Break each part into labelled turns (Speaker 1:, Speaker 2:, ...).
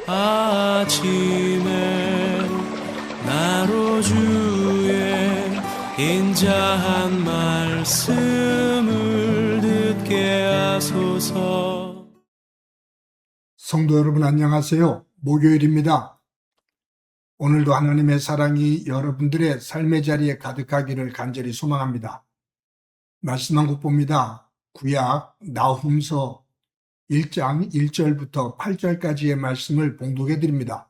Speaker 1: 아침에 나로 주의 인자한 말씀을 듣게 하소서.
Speaker 2: 성도 여러분 안녕하세요. 목요일입니다. 오늘도 하나님의 사랑이 여러분들의 삶의 자리에 가득하기를 간절히 소망합니다. 말씀 한 곡 봅니다. 구약 나훔서 1장 1절부터 8절까지의 말씀을 봉독해 드립니다.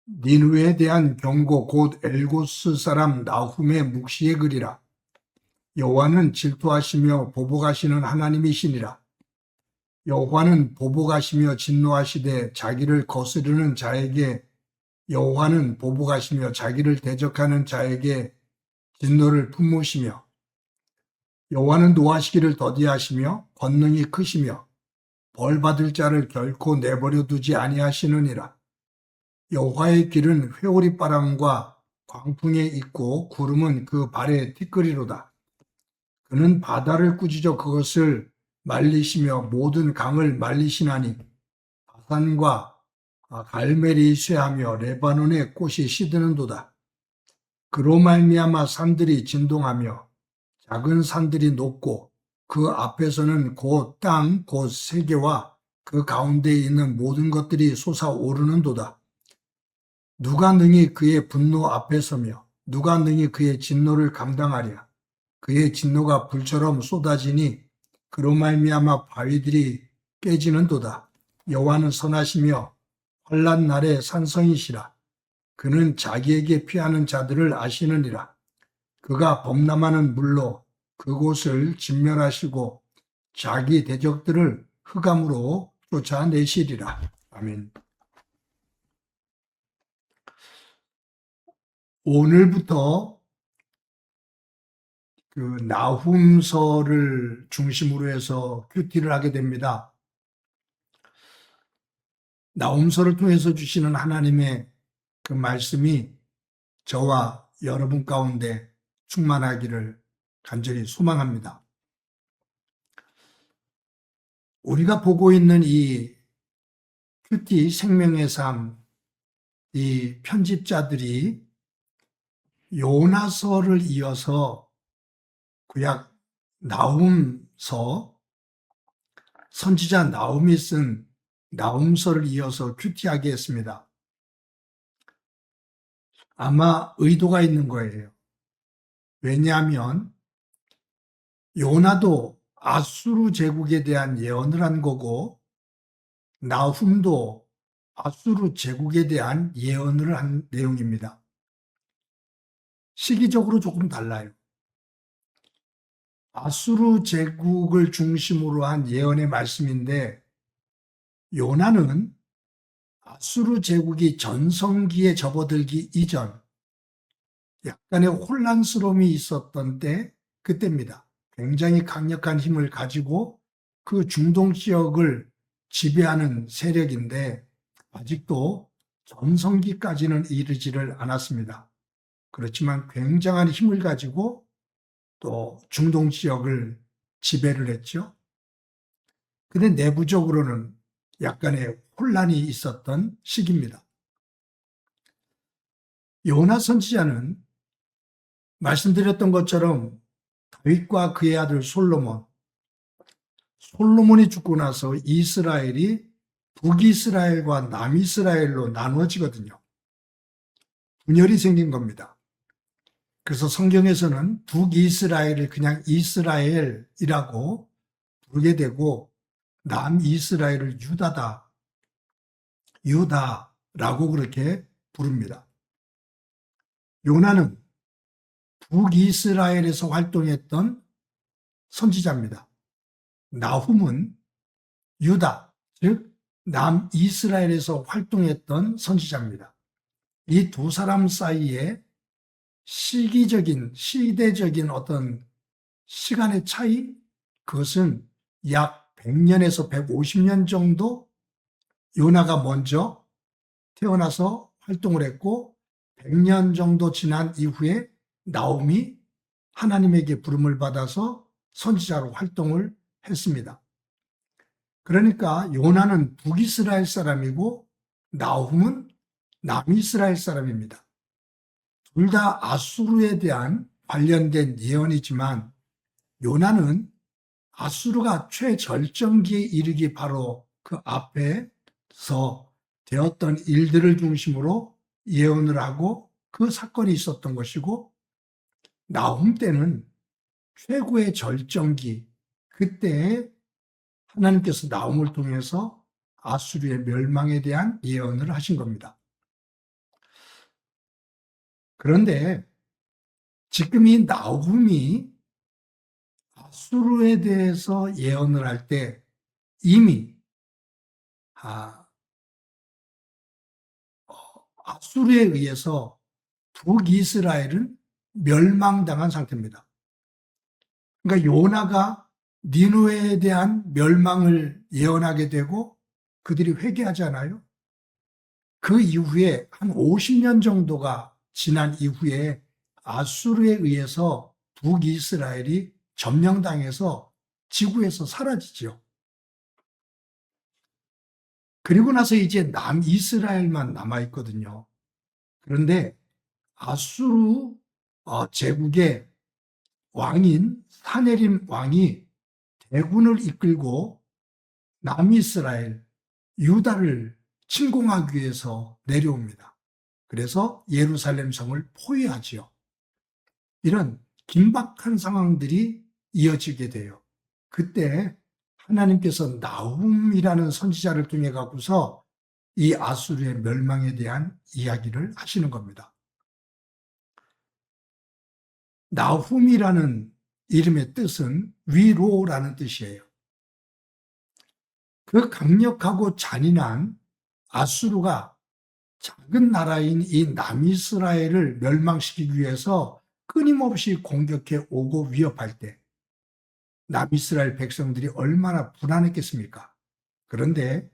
Speaker 2: 니느웨에 대한 경고 곧 엘고스 사람 나훔의 묵시의 글이라. 여호와는 질투하시며 보복하시는 하나님이시니라. 여호와는 보복하시며 진노하시되 자기를 거스르는 자에게 여호와는 보복하시며 자기를 대적하는 자에게 진노를 품으시며 여호와는 노하시기를 더디하시며 권능이 크시며 벌 받을 자를 결코 내버려 두지 아니하시느니라. 여호와의 길은 회오리 바람과 광풍에 있고 구름은 그 발에 티끌이로다. 그는 바다를 꾸짖어 그것을 말리시며 모든 강을 말리시나니 바산과 갈멜이 쇠하며 레바논의 꽃이 시드는도다. 그로 말미암아 산들이 진동하며 작은 산들이 높고 그 앞에서는 곧 땅 곧 세계와 그 가운데에 있는 모든 것들이 솟아오르는도다. 누가 능히 그의 분노 앞에 서며 누가 능히 그의 진노를 감당하랴. 그의 진노가 불처럼 쏟아지니 그로 말미암아 바위들이 깨지는도다. 여호와는 선하시며 환난 날에 산성이시라. 그는 자기에게 피하는 자들을 아시느니라. 그가 범람하는 물로 그곳을 진멸하시고 자기 대적들을 흑암으로 쫓아내시리라. 아멘. 오늘부터 그 나훔서를 중심으로 해서 큐티를 하게 됩니다. 나훔서를 통해서 주시는 하나님의 그 말씀이 저와 여러분 가운데 충만하기를 간절히 소망합니다. 우리가 보고 있는 이 큐티 생명의 삶, 이 편집자들이 요나서를 이어서 구약 나훔서, 선지자 나훔이 쓴 나훔서를 이어서 큐티하게 했습니다. 아마 의도가 있는 거예요. 왜냐하면 요나도 아수르 제국에 대한 예언을 한 거고 나훔도 아수르 제국에 대한 예언을 한 내용입니다. 시기적으로 조금 달라요. 아수르 제국을 중심으로 한 예언의 말씀인데 요나는 아수르 제국이 전성기에 접어들기 이전 약간의 혼란스러움이 있었던 그때입니다. 굉장히 강력한 힘을 가지고 그 중동 지역을 지배하는 세력인데 아직도 전성기까지는 이르지를 않았습니다. 그렇지만 굉장한 힘을 가지고 또 중동 지역을 지배를 했죠. 근데 내부적으로는 약간의 혼란이 있었던 시기입니다. 요나 선지자는 말씀드렸던 것처럼 다윗과 그의 아들 솔로몬이 죽고 나서 이스라엘이 북이스라엘과 남이스라엘로 나누어지거든요. 분열이 생긴 겁니다. 그래서 성경에서는 북이스라엘을 그냥 이스라엘이라고 부르게 되고 남이스라엘을 유다라고 그렇게 부릅니다. 요나는 북이스라엘에서 활동했던 선지자입니다. 나훔은 유다, 즉 남이스라엘에서 활동했던 선지자입니다. 이 두 사람 사이에 시대적인 어떤 시간의 차이, 그것은 약 100년에서 150년 정도 요나가 먼저 태어나서 활동을 했고 100년 정도 지난 이후에 나훔이 하나님에게 부름을 받아서 선지자로 활동을 했습니다. 그러니까 요나는 북이스라엘 사람이고 나훔은 남이스라엘 사람입니다. 둘 다 아수르에 대한 관련된 예언이지만 요나는 아수르가 최절정기에 이르기 바로 그 앞에서 되었던 일들을 중심으로 예언을 하고 그 사건이 있었던 것이고, 나훔 때는 최고의 절정기, 그때 하나님께서 나훔을 통해서 아수르의 멸망에 대한 예언을 하신 겁니다. 그런데 지금 이 나훔이 아수르에 대해서 예언을 할 때 이미 아수르에 의해서 북이스라엘은 멸망당한 상태입니다. 그러니까 요나가 니느웨에 대한 멸망을 예언하게 되고 그들이 회개하잖아요. 그 이후에 한 50년 정도가 지난 이후에 아수르에 의해서 북이스라엘이 점령당해서 지구에서 사라지죠. 그리고 나서 이제 남이스라엘만 남아있거든요. 그런데 아수르 제국의 왕인 사네림 왕이 대군을 이끌고 남이스라엘, 유다를 침공하기 위해서 내려옵니다. 그래서 예루살렘 성을 포위하지요. 이런 긴박한 상황들이 이어지게 돼요. 그때 하나님께서 나훔이라는 선지자를 통해 갖고서 이 아수르의 멸망에 대한 이야기를 하시는 겁니다. 나훔이라는 이름의 뜻은 위로라는 뜻이에요. 그 강력하고 잔인한 아수르가 작은 나라인 이 남이스라엘을 멸망시키기 위해서 끊임없이 공격해 오고 위협할 때 남이스라엘 백성들이 얼마나 불안했겠습니까? 그런데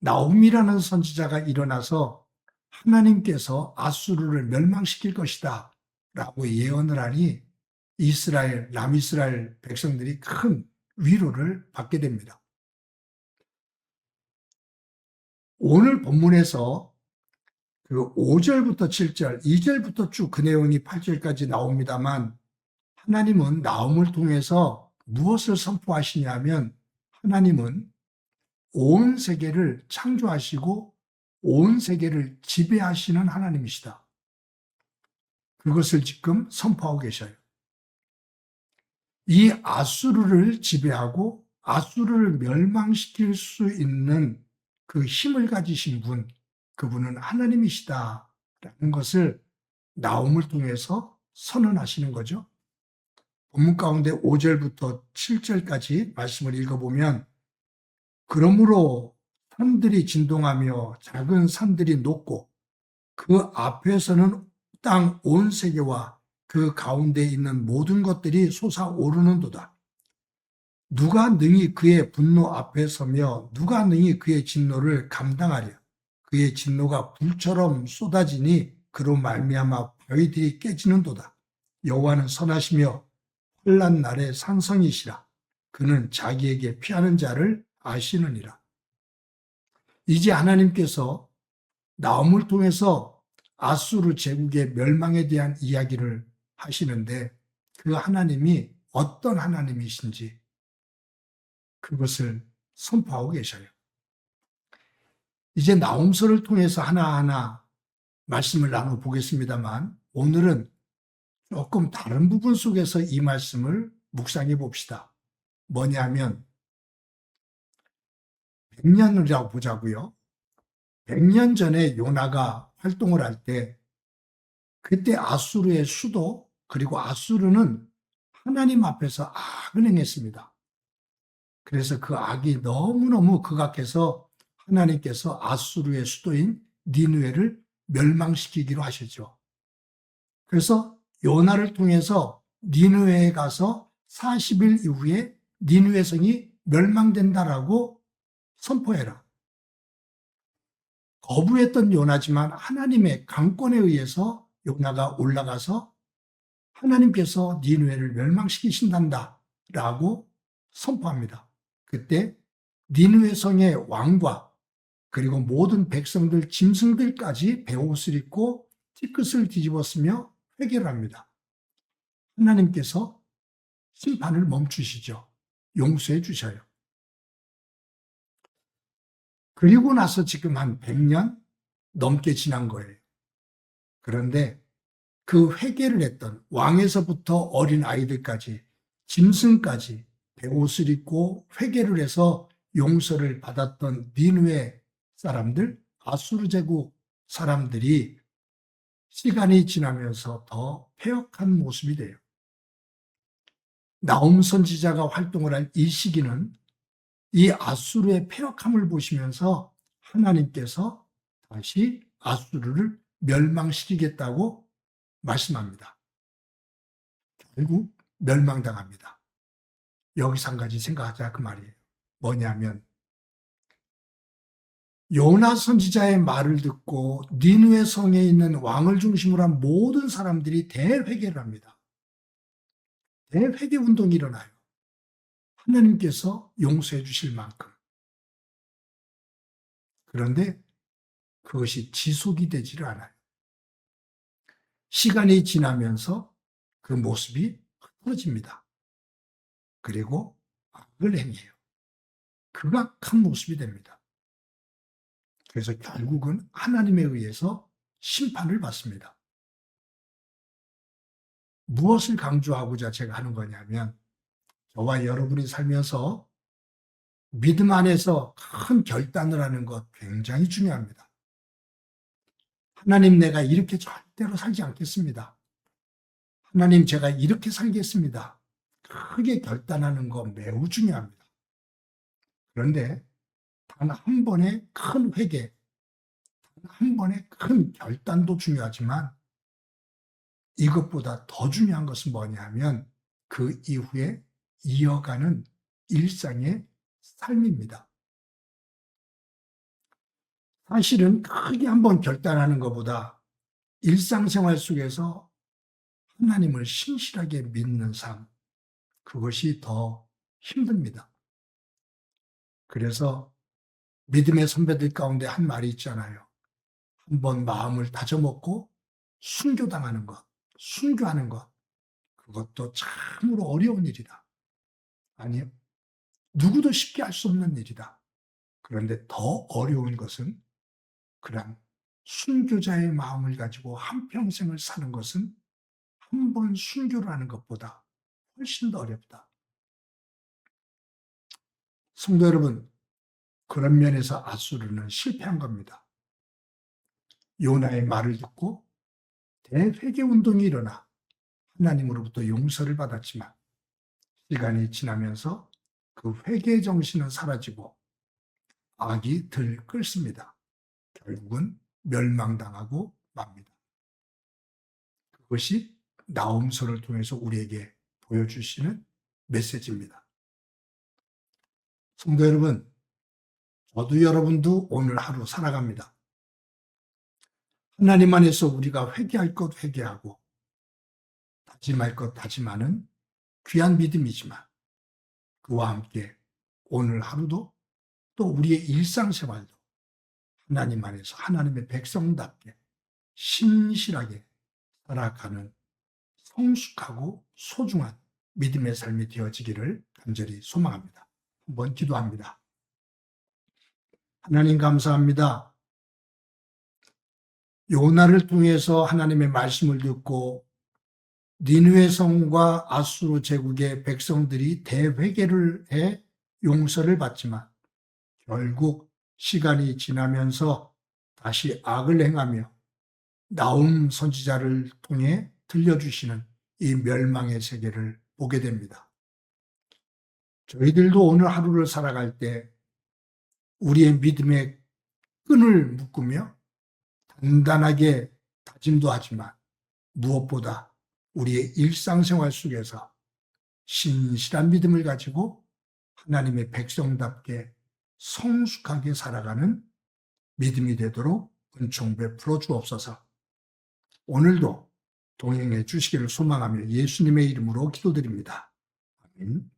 Speaker 2: 나훔이라는 선지자가 일어나서 하나님께서 아수르를 멸망시킬 것이다 라고 예언을 하니 남이스라엘 백성들이 큰 위로를 받게 됩니다. 오늘 본문에서 그 5절부터 7절, 2절부터 쭉 그 내용이 8절까지 나옵니다만, 하나님은 나훔을 통해서 무엇을 선포하시냐면, 하나님은 온 세계를 창조하시고 온 세계를 지배하시는 하나님이시다. 그것을 지금 선포하고 계셔요. 이 아수르를 지배하고 아수르를 멸망시킬 수 있는 그 힘을 가지신 분, 그분은 하나님이시다라는 것을 나훔을 통해서 선언하시는 거죠. 본문 가운데 5절부터 7절까지 말씀을 읽어보면, 그러므로 산들이 진동하며 작은 산들이 녹고 그 앞에서는 땅 온 세계와 그 가운데 있는 모든 것들이 솟아오르는도다. 누가 능히 그의 분노 앞에 서며 누가 능히 그의 진노를 감당하랴. 그의 진노가 불처럼 쏟아지니 그로 말미암아 바위들이 깨지는도다. 여호와는 선하시며 환난 날의 산성이시라. 그는 자기에게 피하는 자를 아시느니라. 이제 하나님께서 나훔을 통해서 아수르 제국의 멸망에 대한 이야기를 하시는데, 그 하나님이 어떤 하나님이신지 그것을 선포하고 계셔요. 이제 나훔서를 통해서 하나하나 말씀을 나눠보겠습니다만, 오늘은 조금 다른 부분 속에서 이 말씀을 묵상해 봅시다. 뭐냐면 100년이라고 보자고요. 100년 전에 요나가 활동을 할 때, 그때 아수르의 수도, 그리고 아수르는 하나님 앞에서 악을 행했습니다. 그래서 그 악이 너무너무 극악해서 하나님께서 아수르의 수도인 니느웨를 멸망시키기로 하셨죠. 그래서 요나를 통해서 니느웨에 가서 40일 이후에 니느웨 성이 멸망된다라고 선포해라. 거부했던 요나지만 하나님의 강권에 의해서 요나가 올라가서 하나님께서 니느웨를 멸망시키신단다라고 선포합니다. 그때 니느웨 성의 왕과 그리고 모든 백성들, 짐승들까지 베옷을 입고 티끝을 뒤집었으며 회개를 합니다. 하나님께서 심판을 멈추시죠. 용서해 주셔요. 그리고 나서 지금 한 100년 넘게 지난 거예요. 그런데 그 회개를 했던 왕에서부터 어린 아이들까지 짐승까지 베옷을 입고 회개를 해서 용서를 받았던 니느웨 사람들, 아수르 제국 사람들이 시간이 지나면서 더 패역한 모습이 돼요. 나홈 선지자가 활동을 할 이 시기는 이 아수르의 패역함을 보시면서 하나님께서 다시 아수르를 멸망시키겠다고 말씀합니다. 결국 멸망당합니다. 여기서 한 가지 생각하자 그 말이에요. 뭐냐면 요나 선지자의 말을 듣고 니느웨 성에 있는 왕을 중심으로 한 모든 사람들이 대회개를 합니다. 대회개 운동이 일어나요. 하나님께서 용서해 주실 만큼. 그런데 그것이 지속이 되지를 않아요. 시간이 지나면서 그 모습이 흐트러집니다. 그리고 악을 행해요. 극악한 모습이 됩니다. 그래서 결국은 하나님에 의해서 심판을 받습니다. 무엇을 강조하고자 제가 하는 거냐면 저와 여러분이 살면서 믿음 안에서 큰 결단을 하는 것 굉장히 중요합니다. 하나님, 내가 이렇게 절대로 살지 않겠습니다. 하나님, 제가 이렇게 살겠습니다. 크게 결단하는 거 매우 중요합니다. 그런데 단 한 번의 큰 회개, 단 한 번의 큰 결단도 중요하지만 이것보다 더 중요한 것은 뭐냐면 그 이후에 이어가는 일상의 삶입니다. 사실은 크게 한번 결단하는 것보다 일상생활 속에서 하나님을 신실하게 믿는 삶, 그것이 더 힘듭니다. 그래서 믿음의 선배들 가운데 한 말이 있잖아요. 한번 마음을 다져먹고 순교당하는 것, 순교하는 것, 그것도 참으로 어려운 일이다. 아니요. 누구도 쉽게 할 수 없는 일이다. 그런데 더 어려운 것은 그냥 순교자의 마음을 가지고 한평생을 사는 것은 한 번 순교를 하는 것보다 훨씬 더 어렵다. 성도 여러분, 그런 면에서 아수르는 실패한 겁니다. 요나의 말을 듣고 대회개 운동이 일어나 하나님으로부터 용서를 받았지만 시간이 지나면서 그 회개 정신은 사라지고 악이 들끓습니다. 결국은 멸망당하고 맙니다. 그것이 나홈서를 통해서 우리에게 보여주시는 메시지입니다. 성도 여러분, 저도 여러분도 오늘 하루 살아갑니다. 하나님 안에서 우리가 회개할 것 회개하고 다짐할 것 다짐하는 귀한 믿음이지만 그와 함께 오늘 하루도 또 우리의 일상생활도 하나님 안에서 하나님의 백성답게 신실하게 살아가는 성숙하고 소중한 믿음의 삶이 되어지기를 간절히 소망합니다. 한번 기도합니다. 하나님 감사합니다. 요나를 통해서 하나님의 말씀을 듣고 니느웨 성과 아수르 제국의 백성들이 대회개를 해 용서를 받지만 결국 시간이 지나면서 다시 악을 행하며 나홈 선지자를 통해 들려주시는 이 멸망의 세계를 보게 됩니다. 저희들도 오늘 하루를 살아갈 때 우리의 믿음의 끈을 묶으며 단단하게 다짐도 하지만 무엇보다 우리의 일상생활 속에서 신실한 믿음을 가지고 하나님의 백성답게 성숙하게 살아가는 믿음이 되도록 은총 베풀어 주옵소서. 오늘도 동행해 주시기를 소망하며 예수님의 이름으로 기도드립니다. 아멘.